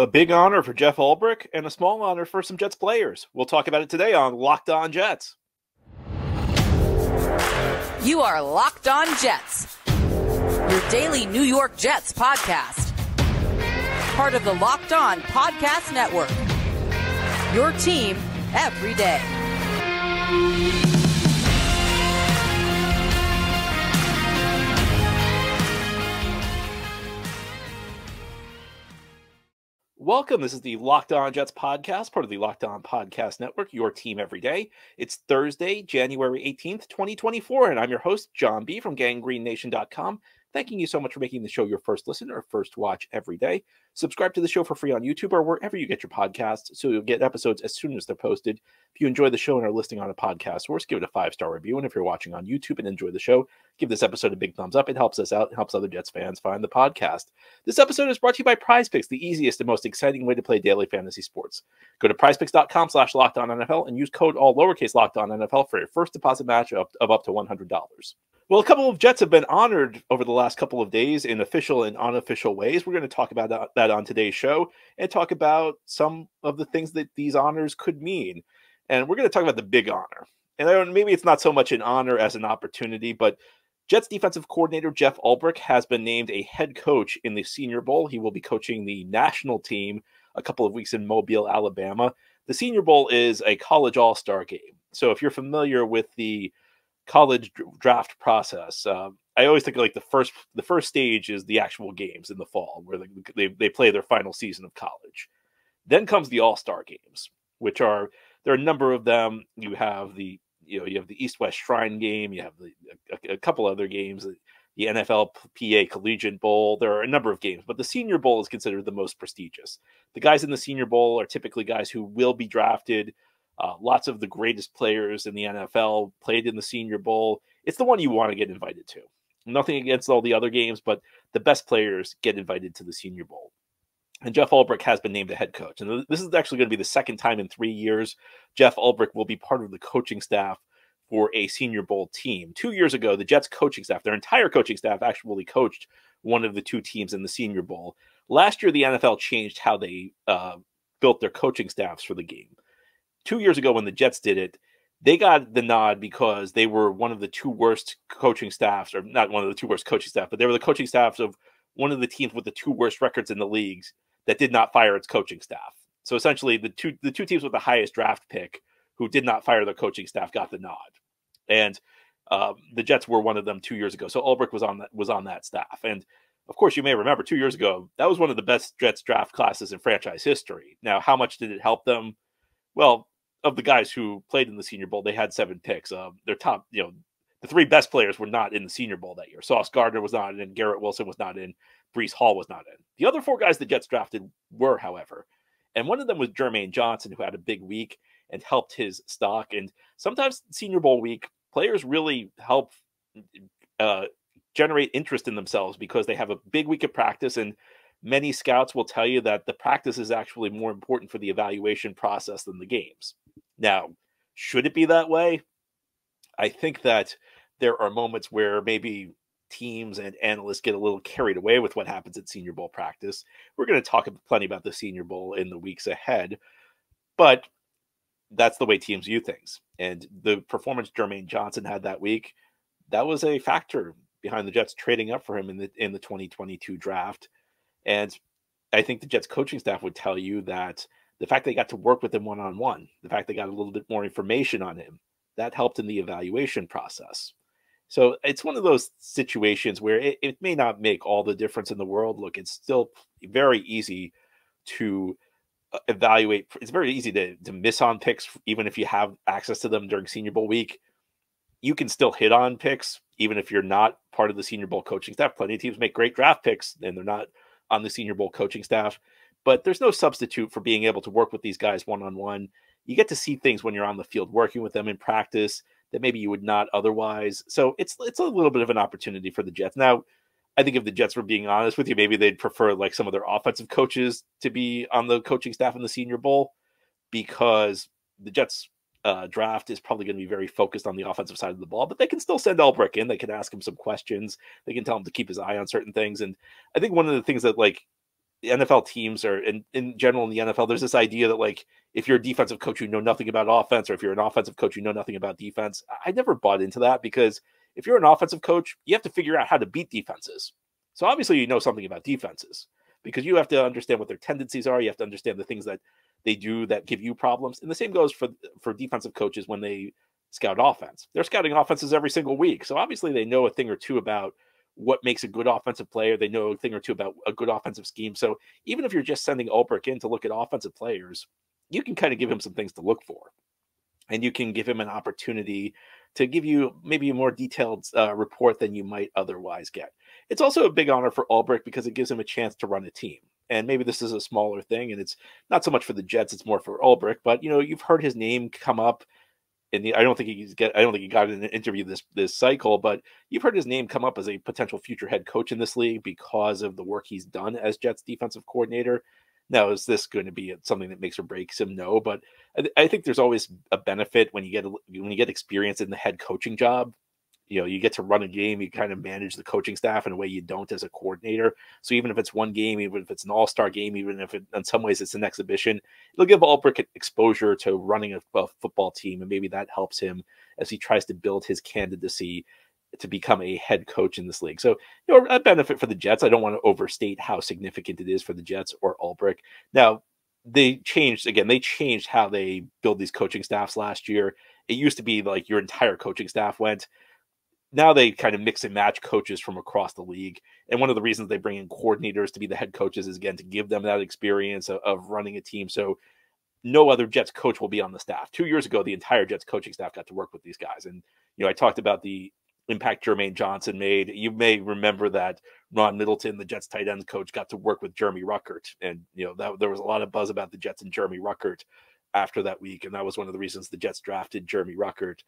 A big honor for Jeff Ulbrich and a small honor for some Jets players. We'll talk about it today on Locked On Jets. You are Locked On Jets, your daily New York Jets podcast. Part of the Locked On Podcast Network, your team every day. Welcome. This is the Locked On Jets podcast, part of the Locked On Podcast Network, your team every day. It's Thursday, January 18th, 2024, and I'm your host, John B. from GanggreenNation.com. Thanking you so much for making the show your first listen or first watch every day. Subscribe to the show for free on YouTube or wherever you get your podcasts so you'll get episodes as soon as they're posted. If you enjoy the show and are listening on a podcast source, give it a 5-star review. And if you're watching on YouTube and enjoy the show, give this episode a big thumbs up. It helps us out. It helps other Jets fans find the podcast. This episode is brought to you by PrizePicks, the easiest and most exciting way to play daily fantasy sports. Go to PrizePicks.com/LockedOnNFL and use code all lowercase LockedOnNFL for your first deposit match of up to $100. Well, a couple of Jets have been honored over the last couple of days in official and unofficial ways. We're going to talk about that on today's show and talk about some of the things that these honors could mean. And we're going to talk about the big honor. And maybe it's not so much an honor as an opportunity, but Jets defensive coordinator Jeff Ulbrich has been named a head coach in the Senior Bowl. He will be coaching the national team a couple of weeks in Mobile, Alabama. The Senior Bowl is a college all-star game. So if you're familiar with the college draft process, I always think like the first stage is the actual games in the fall where they play their final season of college. Then comes the all-star games, which there are a number of them. You have the East-West Shrine game, you have a couple other games, the NFLPA Collegiate Bowl. There are a number of games, but the Senior Bowl is considered the most prestigious. The guys in the Senior Bowl are typically guys who will be drafted. Lots of the greatest players in the NFL played in the Senior Bowl. It's the one you want to get invited to. Nothing against all the other games, but the best players get invited to the Senior Bowl. And Jeff Ulbrich has been named a head coach. And this is actually going to be the second time in 3 years Jeff Ulbrich will be part of the coaching staff for a Senior Bowl team. 2 years ago, the Jets coaching staff, their entire coaching staff, actually coached one of the two teams in the Senior Bowl. Last year, the NFL changed how they built their coaching staffs for the game. 2 years ago, when the Jets did it, they got the nod because they were one of the two worst coaching staffs, or not one of the two worst coaching staff, but they were the coaching staffs of one of the teams with the two worst records in the leagues that did not fire its coaching staff. So essentially, the two teams with the highest draft pick who did not fire their coaching staff got the nod, and the Jets were one of them 2 years ago. So Ulbrich was on that staff, and of course, you may remember 2 years ago that was one of the best Jets draft classes in franchise history. Now, how much did it help them? Well, of the guys who played in the Senior Bowl, they had 7 picks. Their top, the 3 best players were not in the Senior Bowl that year. Sauce Gardner was not in, Garrett Wilson was not in, Breece Hall was not in. The other 4 guys the Jets drafted were, however, and one of them was Jermaine Johnson, who had a big week and helped his stock. And sometimes Senior Bowl week, players really help generate interest in themselves because they have a big week of practice, and many scouts will tell you that the practice is actually more important for the evaluation process than the games. Now, should it be that way? I think that there are moments where maybe teams and analysts get a little carried away with what happens at Senior Bowl practice. We're going to talk plenty about the Senior Bowl in the weeks ahead, but that's the way teams view things. And the performance Jermaine Johnson had that week, that was a factor behind the Jets trading up for him in the 2022 draft. And I think the Jets coaching staff would tell you that the fact they got to work with him one-on-one, the fact they got a little bit more information on him, that helped in the evaluation process. So it's one of those situations where it may not make all the difference in the world. Look, it's still very easy to evaluate. It's very easy to miss on picks, even if you have access to them during Senior Bowl week. You can still hit on picks, even if you're not part of the Senior Bowl coaching staff. Plenty of teams make great draft picks, and they're not on the Senior Bowl coaching staff. But there's no substitute for being able to work with these guys one-on-one. You get to see things when you're on the field working with them in practice that maybe you would not otherwise. So it's a little bit of an opportunity for the Jets. Now, I think if the Jets were being honest with you, maybe they'd prefer like some of their offensive coaches to be on the coaching staff in the Senior Bowl, because the Jets draft is probably going to be very focused on the offensive side of the ball, but they can still send Ulbrich in. They can ask him some questions. They can tell him to keep his eye on certain things. And I think one of the things that like the NFL teams are in general in the NFL, there's this idea that like if you're a defensive coach, you know nothing about offense, or if you're an offensive coach, you know nothing about defense. I never bought into that because if you're an offensive coach, you have to figure out how to beat defenses. So obviously you know something about defenses because you have to understand what their tendencies are. You have to understand the things that they do that give you problems. And the same goes for defensive coaches when they scout offense. They're scouting offenses every single week. So obviously they know a thing or two about what makes a good offensive player. They know a thing or two about a good offensive scheme. So even if you're just sending Ulbrich in to look at offensive players, you can kind of give him some things to look for. And you can give him an opportunity to give you maybe a more detailed report than you might otherwise get. It's also a big honor for Ulbrich because it gives him a chance to run a team. And maybe this is a smaller thing, and it's not so much for the Jets, it's more for Ulbrich. But you've heard his name come up. I don't think he got in an interview this cycle, but you've heard his name come up as a potential future head coach in this league because of the work he's done as Jets defensive coordinator. Now, is this going to be something that makes or breaks him? No, but I think there's always a benefit when you get experience in the head coaching job. You get to run a game, you kind of manage the coaching staff in a way you don't as a coordinator. So even if it's one game, even if it's an all-star game, even if in some ways it's an exhibition, it'll give Ulbrich exposure to running a football team. And maybe that helps him as he tries to build his candidacy to become a head coach in this league. So, a benefit for the Jets. I don't want to overstate how significant it is for the Jets or Ulbrich. Now, they changed how they build these coaching staffs last year. It used to be like your entire coaching staff went. Now they kind of mix and match coaches from across the league. And one of the reasons they bring in coordinators to be the head coaches is, again, to give them that experience of running a team. So no other Jets coach will be on the staff. 2 years ago, the entire Jets coaching staff got to work with these guys. And, I talked about the impact Jermaine Johnson made. You may remember that Ron Middleton, the Jets tight ends coach, got to work with Jeremy Ruckert. And, there was a lot of buzz about the Jets and Jeremy Ruckert after that week. And that was one of the reasons the Jets drafted Jeremy Ruckert.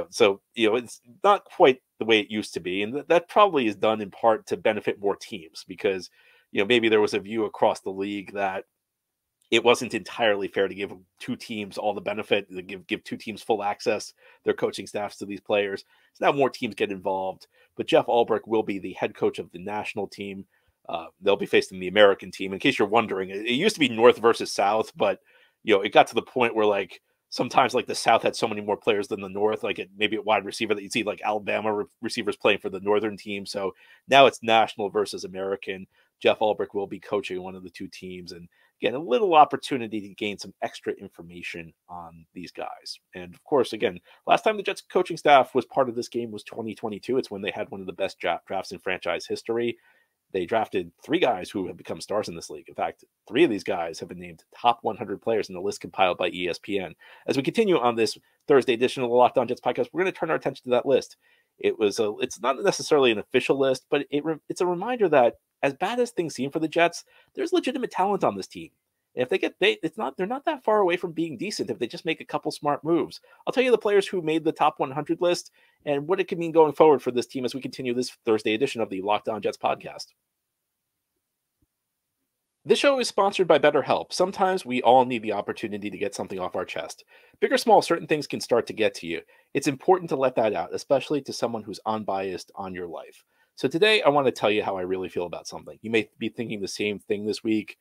So it's not quite the way it used to be. And that probably is done in part to benefit more teams because, maybe there was a view across the league that it wasn't entirely fair to give two teams all the benefit, to give two teams full access, their coaching staffs to these players. So now more teams get involved. But Jeff Ulbrich will be the head coach of the national team. They'll be facing the American team. In case you're wondering, it used to be North versus South, but it got to the point where sometimes the South had so many more players than the North, maybe at wide receiver that you'd see Alabama receivers playing for the Northern team. So now it's national versus American. Jeff Ulbrich will be coaching one of the two teams. And again, a little opportunity to gain some extra information on these guys. And of course, again, last time the Jets coaching staff was part of this game was 2022. It's when they had one of the best drafts in franchise history. They drafted 3 guys who have become stars in this league. In fact, 3 of these guys have been named top 100 players in the list compiled by ESPN. As we continue on this Thursday edition of the Locked On Jets podcast, we're going to turn our attention to that list. It's not necessarily an official list, but it's a reminder that as bad as things seem for the Jets, there's legitimate talent on this team. And if they're not that far away from being decent if they just make a couple smart moves. I'll tell you the players who made the top 100 list and what it could mean going forward for this team as we continue this Thursday edition of the Locked On Jets podcast. This show is sponsored by BetterHelp. Sometimes we all need the opportunity to get something off our chest. Big or small, certain things can start to get to you. It's important to let that out, especially to someone who's unbiased on your life. So today I want to tell you how I really feel about something. You may be thinking the same thing this week.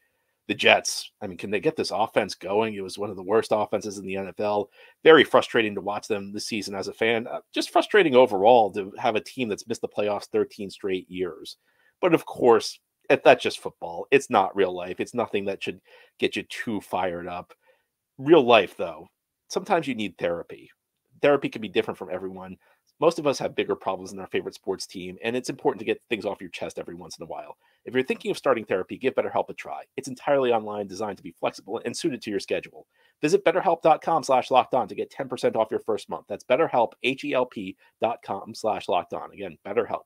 The Jets, can they get this offense going? It was one of the worst offenses in the NFL. Very frustrating to watch them this season as a fan. Just frustrating overall to have a team that's missed the playoffs 13 straight years. But of course, that's just football. It's not real life. It's nothing that should get you too fired up. Real life, though, sometimes you need therapy. Therapy can be different from everyone. Most of us have bigger problems than our favorite sports team, and it's important to get things off your chest every once in a while. If you're thinking of starting therapy, give BetterHelp a try. It's entirely online, designed to be flexible and suited to your schedule. Visit BetterHelp.com/lockedon to get 10% off your first month. That's BetterHelp, HELP.com/lockedon. Again, BetterHelp.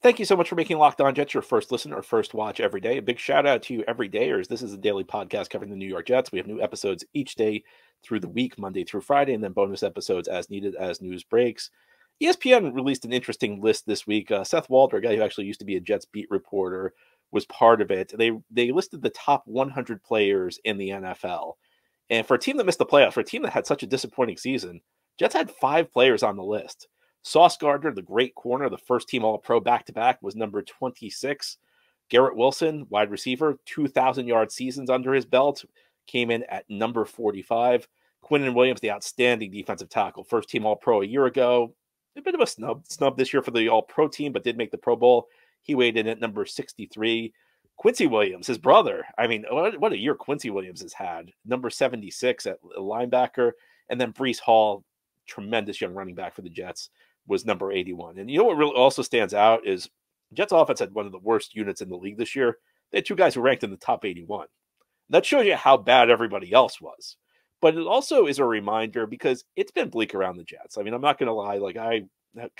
Thank you so much for making Locked On Jets your first listen or first watch every day. A big shout out to you everydayers. This is a daily podcast covering the New York Jets. We have new episodes each day through the week, Monday through Friday, and then bonus episodes as needed as news breaks. ESPN released an interesting list this week. Seth Walder, a guy who actually used to be a Jets beat reporter, was part of it. They listed the top 100 players in the NFL. And for a team that missed the playoffs, for a team that had such a disappointing season, Jets had 5 players on the list. Sauce Gardner, the great corner, the first team All-Pro back-to-back, was number 26. Garrett Wilson, wide receiver, 2,000-yard seasons under his belt, came in at number 45. Quinnen Williams, the outstanding defensive tackle, first team All-Pro a year ago. A bit of a snub this year for the All-Pro team, but did make the Pro Bowl. He weighed in at number 63. Quincy Williams, his brother. I mean, what a year Quincy Williams has had. Number 76 at linebacker. And then Breece Hall, tremendous young running back for the Jets, was number 81. And you know what really also stands out is Jets offense had one of the worst units in the league this year. They had two guys who ranked in the top 81. That shows you how bad everybody else was. But it also is a reminder because it's been bleak around the Jets. I mean, I'm not going to lie. Like I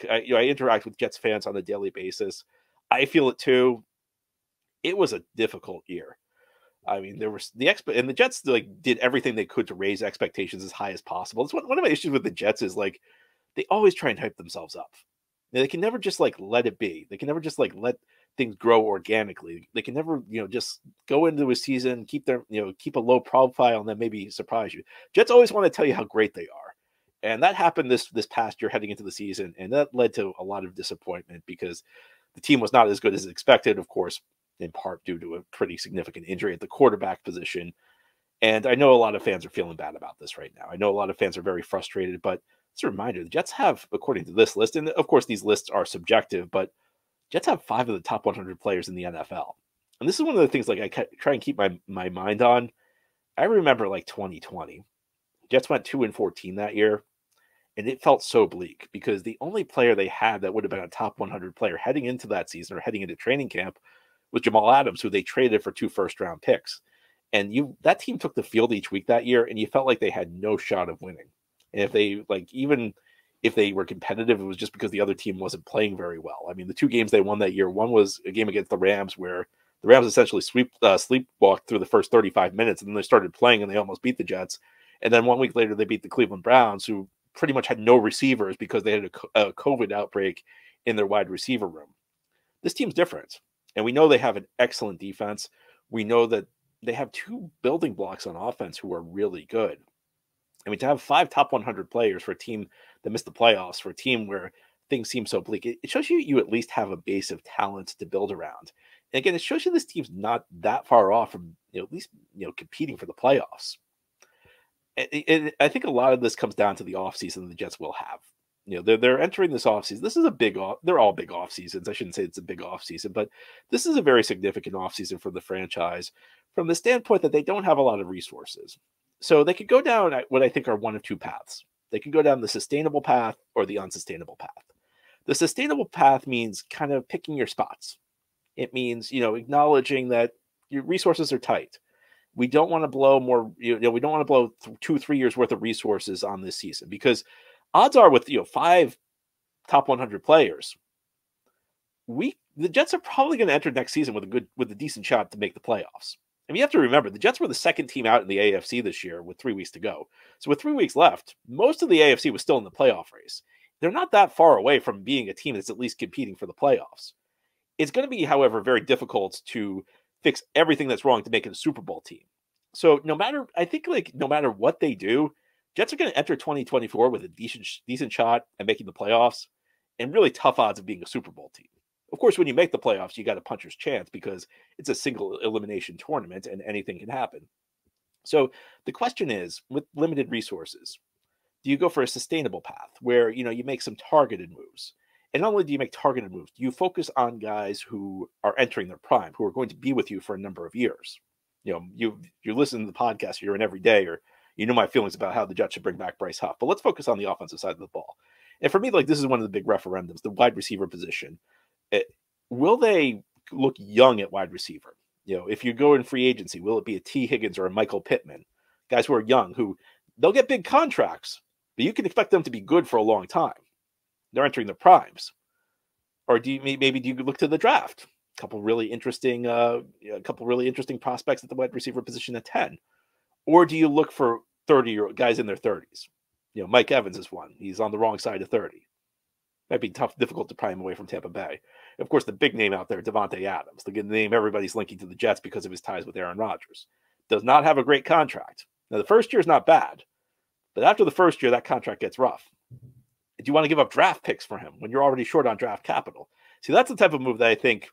interact with Jets fans on a daily basis. I feel it too. It was a difficult year. I mean, there was and the Jets did everything they could to raise expectations as high as possible. It's one of my issues with the Jets is like they always try and hype themselves up. They can never just let it be. They can never just let things grow organically. They can never, just go into a season, keep a low profile and then maybe surprise you. Jets always want to tell you how great they are. And that happened this past year heading into the season. And that led to a lot of disappointment because the team was not as good as expected, of course, in part due to a pretty significant injury at the quarterback position. And I know a lot of fans are feeling bad about this right now. I know a lot of fans are very frustrated, but it's a reminder, the Jets have, according to this list, and of course these lists are subjective, but Jets have 5 of the top 100 players in the NFL. And this is one of the things I try and keep my mind on. I remember 2020. Jets went 2-14 that year, and it felt so bleak because the only player they had that would have been a top 100 player heading into that season or heading into training camp was Jamal Adams, who they traded for 2 first-round picks. And that team took the field each week that year, and you felt like they had no shot of winning. And if they even if they were competitive, it was just because the other team wasn't playing very well. I mean, the 2 games they won that year, one was a game against the Rams where the Rams essentially sleepwalked through the first 35 minutes, and then they started playing and they almost beat the Jets. And then 1 week later, they beat the Cleveland Browns, who pretty much had no receivers because they had a COVID outbreak in their wide receiver room. This team's different. And we know they have an excellent defense. We know that they have 2 building blocks on offense who are really good. I mean, to have 5 top 100 players for a team that missed the playoffs, for a team where things seem so bleak, it shows you at least have a base of talent to build around. And again, it shows you this team's not that far off from at least competing for the playoffs. And I think a lot of this comes down to the offseason the Jets will have. They're entering this offseason. This is a big off. They're all big off seasons. I shouldn't say it's a big off season, but this is a very significant off season for the franchise from the standpoint that they don't have a lot of resources. So they could go down what I think are one of 2 paths. They can go down the sustainable path or the unsustainable path. The sustainable path means kind of picking your spots. It means, acknowledging that your resources are tight. We don't want to blow more, we don't want to blow 2-3 years worth of resources on this season because odds are with, 5 top 100 players, the Jets are probably going to enter next season with a decent shot to make the playoffs. I mean, you have to remember, the Jets were the second team out in the AFC this year with 3 weeks to go. So with 3 weeks left, most of the AFC was still in the playoff race. They're not that far away from being a team that's at least competing for the playoffs. It's going to be, however, very difficult to fix everything that's wrong to make it a Super Bowl team. So no matter what they do, Jets are going to enter 2024 with a decent shot at making the playoffs and really tough odds of being a Super Bowl team. Of course, when you make the playoffs, you got a puncher's chance because it's a single elimination tournament and anything can happen. So the question is, with limited resources, do you go for a sustainable path where, you make some targeted moves? And not only do you make targeted moves, do you focus on guys who are entering their prime, who are going to be with you for a number of years? You listen to the podcast here and every day, or you know my feelings about how the Jets should bring back Bryce Huff. But let's focus on the offensive side of the ball. And for me, this is one of the big referendums, the wide receiver position. Will they look young at wide receiver? If you go in free agency, will it be a T. Higgins or a Michael Pittman? Guys who are young, who they'll get big contracts, but you can expect them to be good for a long time. They're entering their primes. Or do you look to the draft? A couple really interesting prospects at the wide receiver position at 10. Or do you look for 30-year-old guys in their 30s? Mike Evans is one. He's on the wrong side of 30. Might be difficult to pry him away from Tampa Bay. Of course, the big name out there, Davante Adams, the good name everybody's linking to the Jets because of his ties with Aaron Rodgers, does not have a great contract. Now, the first year is not bad, but after the first year, that contract gets rough. you want to give up draft picks for him when you're already short on draft capital? See, that's the type of move that I think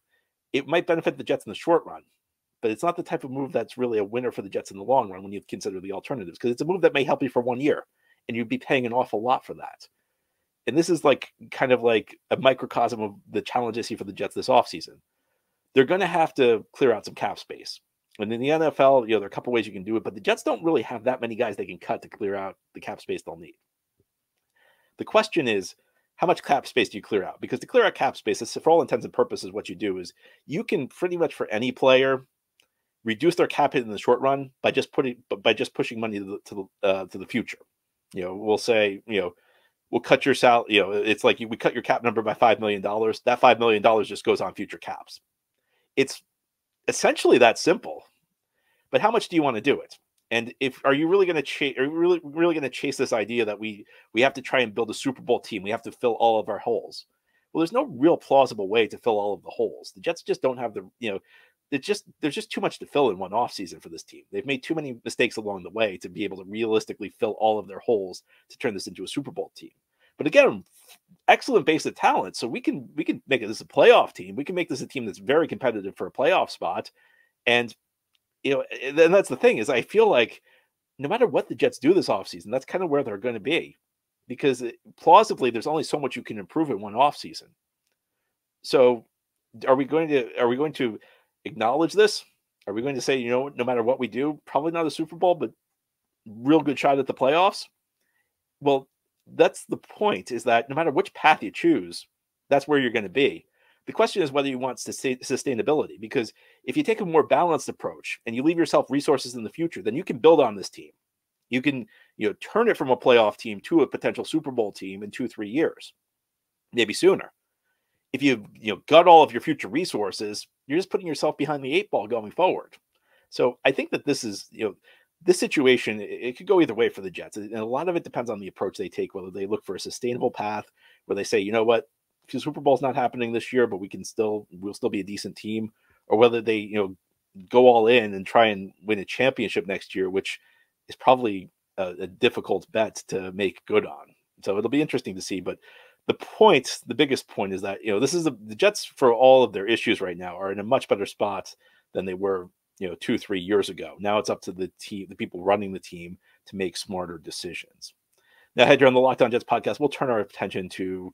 it might benefit the Jets in the short run, but it's not the type of move that's really a winner for the Jets in the long run when you consider the alternatives, because it's a move that may help you for 1 year, and you'd be paying an awful lot for that. And this is like kind of like a microcosm of the challenge I see for the Jets this offseason. They're going to have to clear out some cap space. And in the NFL, there are a couple ways you can do it, but the Jets don't really have that many guys they can cut to clear out the cap space they'll need. The question is, how much cap space do you clear out? Because to clear out cap space, for all intents and purposes, what you do is you can pretty much for any player reduce their cap hit in the short run by just pushing money to the future. We'll say, we'll cut your salary. It's like we cut your cap number by $5 million. That $5 million just goes on future caps. It's essentially that simple. But how much do you want to do it? And are you really going to chase? Are you really going to chase this idea that we have to try and build a Super Bowl team? We have to fill all of our holes. Well, there's no real plausible way to fill all of the holes. The Jets just don't have there's just too much to fill in one offseason for this team. They've made too many mistakes along the way to be able to realistically fill all of their holes to turn this into a Super Bowl team. But again, excellent base of talent. So we can make this a playoff team. We can make this a team that's very competitive for a playoff spot. And and that's the thing is I feel like no matter what the Jets do this offseason, that's kind of where they're going to be, because plausibly there's only so much you can improve in one offseason. So are we going to acknowledge this? Are we going to say, no matter what we do, probably not a Super Bowl, but real good shot at the playoffs? Well, that's the point, is that no matter which path you choose, that's where you're going to be. The question is whether you want sustainability, because if you take a more balanced approach and you leave yourself resources in the future, then you can build on this team. You can, turn it from a playoff team to a potential Super Bowl team in 2-3 years, maybe sooner. If you gut all of your future resources, you're just putting yourself behind the 8 ball going forward. So I think that this is, this situation, it could go either way for the Jets. And a lot of it depends on the approach they take, whether they look for a sustainable path where they say, you know what, the Super Bowl's not happening this year, but we'll still be a decent team, or whether they, go all in and try and win a championship next year, which is probably a difficult bet to make good on. So it'll be interesting to see. But the biggest point is that, this is the Jets, for all of their issues right now, are in a much better spot than they were, 2-3 years ago. Now it's up to the team, the people running the team, to make smarter decisions. Now, here on the Locked On Jets podcast, we'll turn our attention to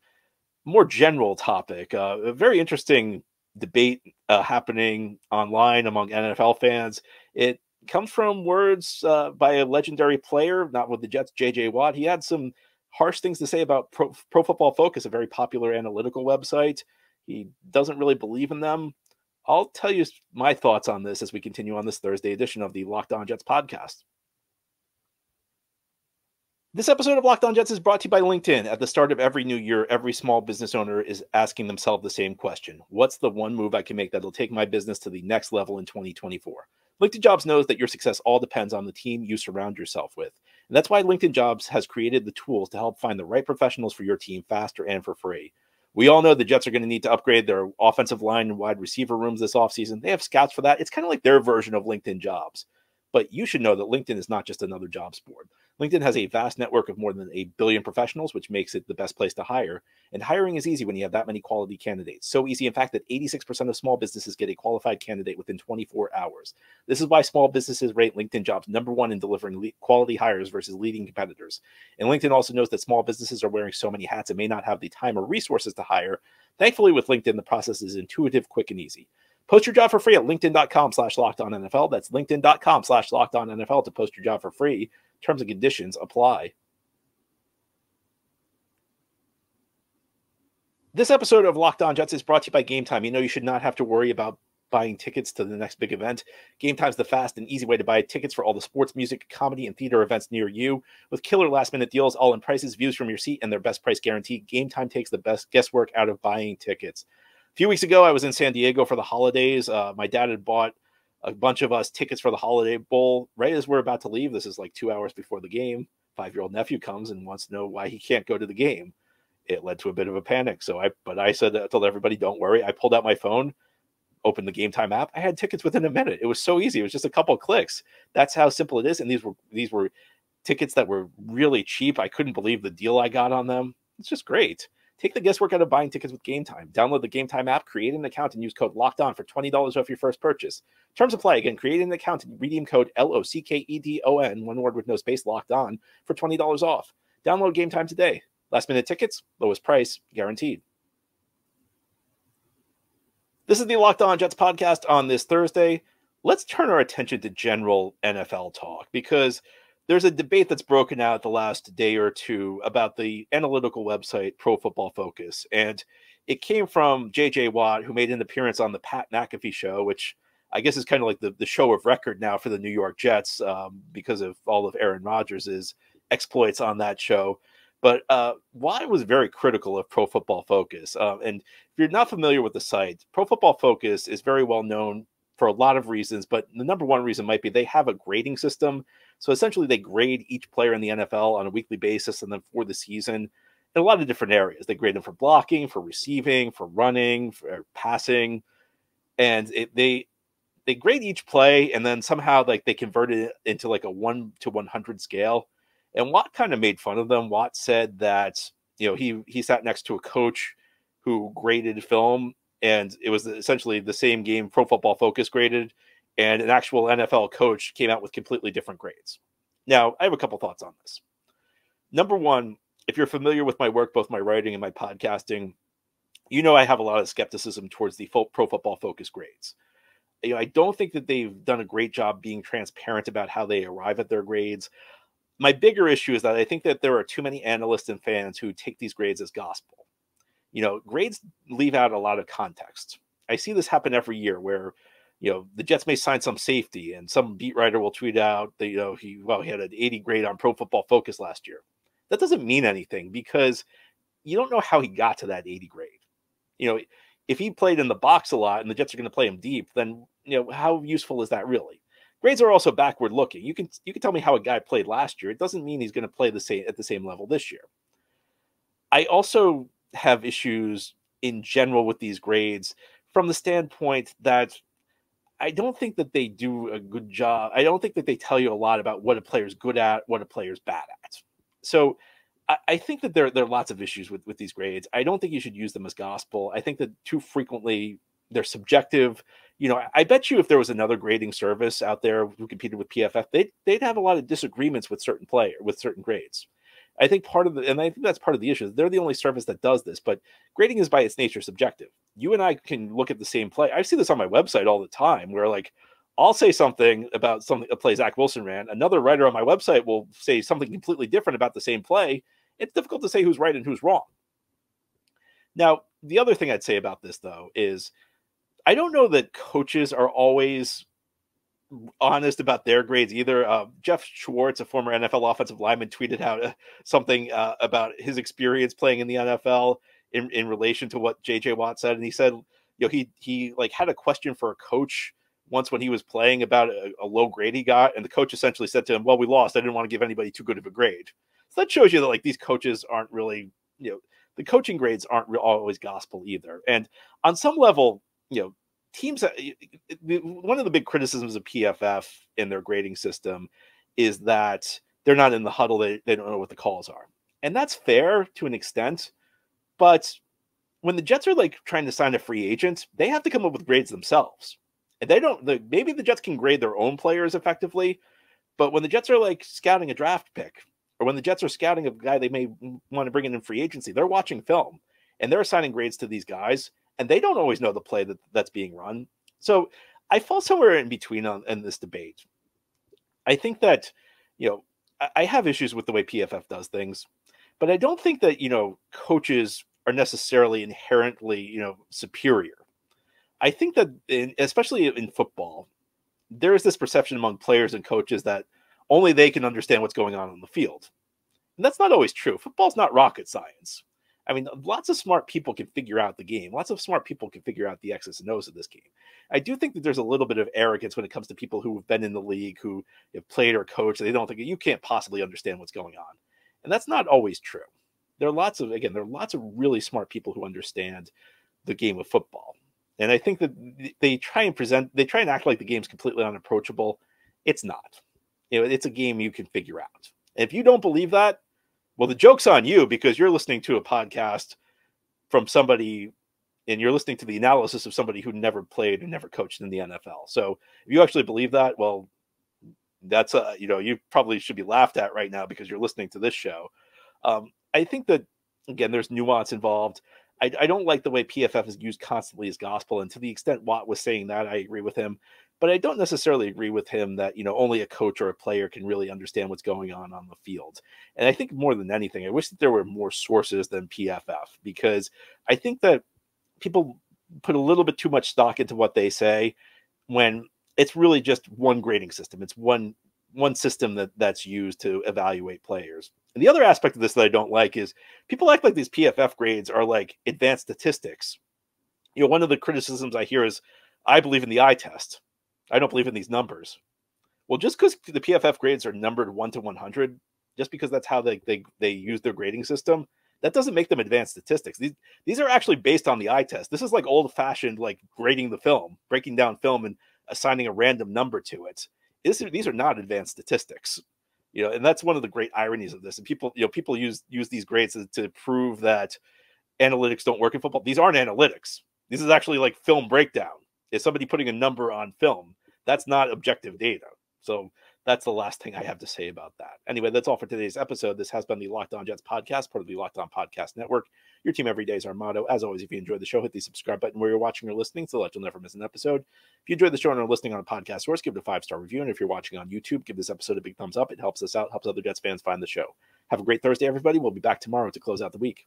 more general topic, a very interesting debate happening online among NFL fans. It comes from words by a legendary player, not with the Jets, J.J. Watt. He had some harsh things to say about Pro Football Focus, a very popular analytical website. He doesn't really believe in them. I'll tell you my thoughts on this as we continue on this Thursday edition of the Locked On Jets podcast. This episode of Locked On Jets is brought to you by LinkedIn. At the start of every new year, every small business owner is asking themselves the same question. What's the one move I can make that'll take my business to the next level in 2024? LinkedIn Jobs knows that your success all depends on the team you surround yourself with. And that's why LinkedIn Jobs has created the tools to help find the right professionals for your team faster and for free. We all know the Jets are going to need to upgrade their offensive line and wide receiver rooms this offseason. They have scouts for that. It's kind of like their version of LinkedIn Jobs. But you should know that LinkedIn is not just another jobs board. LinkedIn has a vast network of more than 1 billion professionals, which makes it the best place to hire. And hiring is easy when you have that many quality candidates. So easy, in fact, that 86% of small businesses get a qualified candidate within 24 hours. This is why small businesses rate LinkedIn Jobs #1 in delivering quality hires versus leading competitors. And LinkedIn also knows that small businesses are wearing so many hats and may not have the time or resources to hire. Thankfully, with LinkedIn, the process is intuitive, quick, and easy. Post your job for free at linkedin.com/LockedOnNFL. That's linkedin.com/LockedOnNFL to post your job for free. Terms and conditions apply. This episode of Locked On Jets is brought to you by Gametime. You know you should not have to worry about buying tickets to the next big event. Gametime's the fast and easy way to buy tickets for all the sports, music, comedy, and theater events near you. With killer last-minute deals, all-in prices, views from your seat, and their best price guarantee, Gametime takes the best guesswork out of buying tickets. A few weeks ago, I was in San Diego for the holidays. My dad had bought a bunch of us tickets for the Holiday Bowl. Right as we're about to leave, this is like 2 hours before the game, 5-year-old nephew comes and wants to know why he can't go to the game. It led to a bit of a panic. But I said, I told everybody, don't worry. I pulled out my phone, opened the Gametime app. I had tickets within a minute. It was so easy. It was just a couple of clicks. That's how simple it is. And these were tickets that were really cheap. I couldn't believe the deal I got on them. It's just great. Take the guesswork out of buying tickets with Gametime. Download the Gametime app, create an account, and use code LOCKEDON for $20 off your first purchase. Terms apply. Again, create an account and redeem code LOCKEDON, one word with no space, locked on, for $20 off. Download Gametime today. Last minute tickets, lowest price, guaranteed. This is the Locked On Jets podcast on this Thursday. Let's turn our attention to general NFL talk, because there's a debate that's broken out the last day or two about the analytical website Pro Football Focus. And it came from J.J. Watt, who made an appearance on the Pat McAfee show, which I guess is kind of like the show of record now for the New York Jets because of all of Aaron Rodgers' exploits on that show. But Watt was very critical of Pro Football Focus. And if you're not familiar with the site, Pro Football Focus is very well known for a lot of reasons, but the number one reason might be they have a grading system. So essentially they grade each player in the NFL on a weekly basis and then for the season in a lot of different areas. They grade them for blocking, for receiving, for running, for passing. And they grade each play, and then somehow like they convert it into like a 1 to 100 scale. And Watt kind of made fun of them. Watt said that, he sat next to a coach who graded film, and it was essentially the same game Pro Football Focus graded, and an actual NFL coach came out with completely different grades. Now, I have a couple thoughts on this. Number one, if you're familiar with my work, both my writing and my podcasting, I have a lot of skepticism towards the Pro Football Focus grades. I don't think that they've done a great job being transparent about how they arrive at their grades. My bigger issue is that I think that there are too many analysts and fans who take these grades as gospel. Grades leave out a lot of context. I see this happen every year where, the Jets may sign some safety and some beat writer will tweet out that, he had an 80 grade on Pro Football Focus last year. That doesn't mean anything because you don't know how he got to that 80 grade. If he played in the box a lot and the Jets are going to play him deep, then, how useful is that really? Grades are also backward looking. You can tell me how a guy played last year. It doesn't mean he's going to play at the same level this year. I also have issues in general with these grades from the standpoint that I don't think that they do a good job. I don't think that they tell you a lot about what a player's good at, what a player's bad at. So I think that there are lots of issues with these grades. I don't think you should use them as gospel. I think that too frequently they're subjective. I bet you if there was another grading service out there who competed with PFF, they'd have a lot of disagreements with certain grades. I think and I think that's part of the issue. They're the only service that does this, but grading is by its nature subjective. You and I can look at the same play. I see this on my website all the time where like I'll say something about a play Zach Wilson ran. Another writer on my website will say something completely different about the same play. It's difficult to say who's right and who's wrong. Now, the other thing I'd say about this, though, is I don't know that coaches are always honest about their grades either. Jeff Schwartz, a former NFL offensive lineman, tweeted out something about his experience playing in the NFL in relation to what J.J. Watt said. And he said, he like had a question for a coach once when he was playing about a low grade he got. And the coach essentially said to him, well, we lost. I didn't want to give anybody too good of a grade. So that shows you that like these coaches aren't really, the coaching grades aren't always gospel either. And on some level, teams, one of the big criticisms of PFF in their grading system is that they're not in the huddle. They don't know what the calls are. And that's fair to an extent. But when the Jets are like trying to sign a free agent, they have to come up with grades themselves. And maybe the Jets can grade their own players effectively. But when the Jets are like scouting a draft pick, or when the Jets are scouting a guy they may want to bring in free agency, they're watching film and they're assigning grades to these guys, and they don't always know the play that's being run. So I fall somewhere in between in this debate. I think that, I have issues with the way PFF does things, but I don't think that, coaches are necessarily inherently, superior. I think that especially in football, there is this perception among players and coaches that only they can understand what's going on the field. And that's not always true. Football's not rocket science. I mean, lots of smart people can figure out the game. Lots of smart people can figure out the X's and O's of this game. I do think that there's a little bit of arrogance when it comes to people who have been in the league, who have played or coached. They don't think you can't possibly understand what's going on. And that's not always true. There are lots of really smart people who understand the game of football. And I think that they try and act like the game's completely unapproachable. It's not. It's a game you can figure out. And if you don't believe that, Well, the joke's on you because you're listening to a podcast from somebody and you're listening to the analysis of somebody who never played and never coached in the NFL. So if you actually believe that, well, that's you probably should be laughed at right now because you're listening to this show. I think that, again, there's nuance involved. I don't like the way PFF is used constantly as gospel. And to the extent Watt was saying that, I agree with him. But I don't necessarily agree with him that, only a coach or a player can really understand what's going on the field. And I think more than anything, I wish that there were more sources than PFF, because I think that people put a little bit too much stock into what they say when it's really just one grading system. It's one system that's used to evaluate players. And the other aspect of this that I don't like is people act like these PFF grades are like advanced statistics. One of the criticisms I hear is, I believe in the eye test. I don't believe in these numbers. Well, just because the PFF grades are numbered 1 to 100, just because that's how they use their grading system, that doesn't make them advanced statistics. These are actually based on the eye test. This is like old-fashioned, like grading the film, breaking down film and assigning a random number to it. These are not advanced statistics, and that's one of the great ironies of this. And people use these grades to prove that analytics don't work in football. These aren't analytics. This is actually like film breakdown. Is somebody putting a number on film? That's not objective data. So that's the last thing I have to say about that. Anyway, that's all for today's episode. This has been the Locked On Jets podcast, part of the Locked On Podcast Network. Your team every day is our motto. As always, if you enjoyed the show, hit the subscribe button where you're watching or listening so that you'll never miss an episode. If you enjoyed the show and are listening on a podcast source, give it a 5-star review. And if you're watching on YouTube, give this episode a big thumbs up. It helps us out, helps other Jets fans find the show. Have a great Thursday, everybody. We'll be back tomorrow to close out the week.